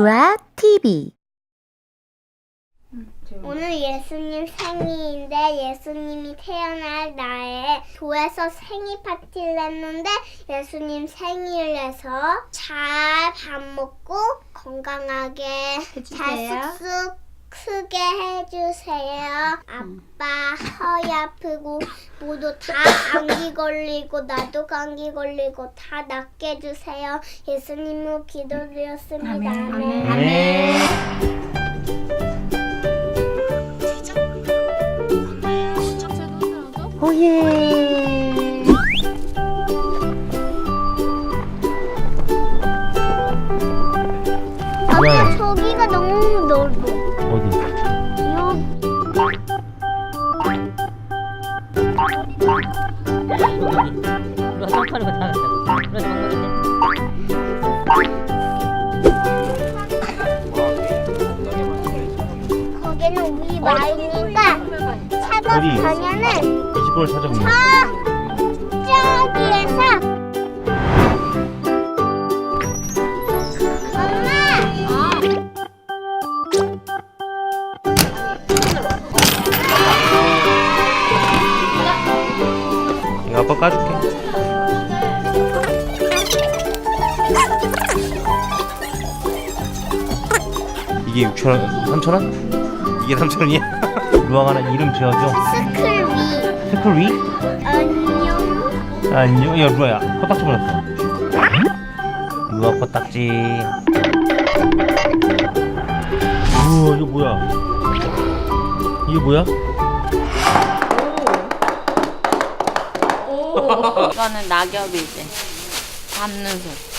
루아 TV. 오늘 예수님 생일인데 예수님이 태어날 날에 교회에서 생일 파티를 했는데 예수님 생일에서 잘 밥 먹고 건강하게 잘 쑥쑥 크게 해주세요. 아빠 허리 아프고 모두 다 감기 걸리고 나도 감기 걸리고 다 낫게 해주세요. 예수님으로 기도드렸습니다. 아멘. 오예. 아빠 저기가 너무 넓어. 어디? 거기는 우리 마을이니까 차가 어디? 가면은 20분을 찾아보면. 저기에서 이거 아빠 까줄게. 이게 6,000원? 3,000원? 이게 3,000원이야? 루아가 하나 이름 지어줘. 스크비 스크리? 안녕. 아니요. 야 루아야 코딱지 불었어. 루아 코딱지. 우와 이거 뭐야? 이게 뭐야? 이거는 낙엽이지. 밟는 소리.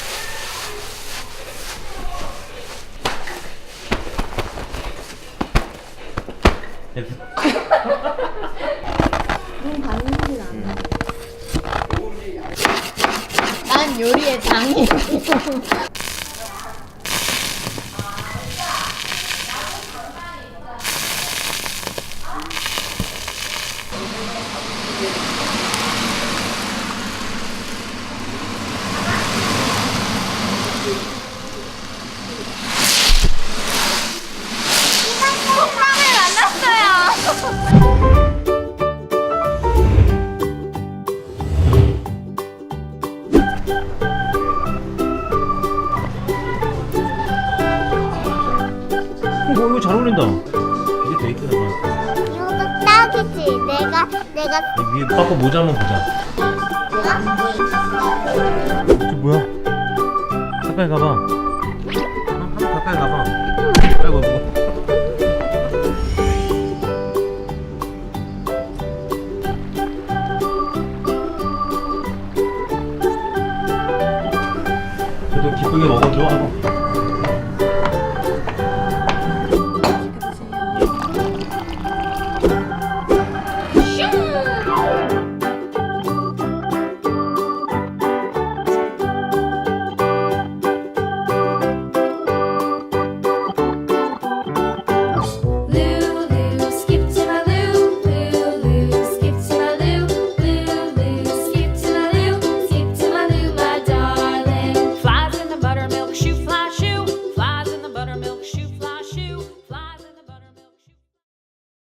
난 요리의 장인. 이거 잘 어울린다. 이게 더 이쁘다. 이거 딱이지. 내가 위에 빠빠 모자 한번 보자. 이게 뭐야? 가까이 가봐. 한번 가까이 가봐. 아이고 아이고. 그래도 기쁘게 먹어줘.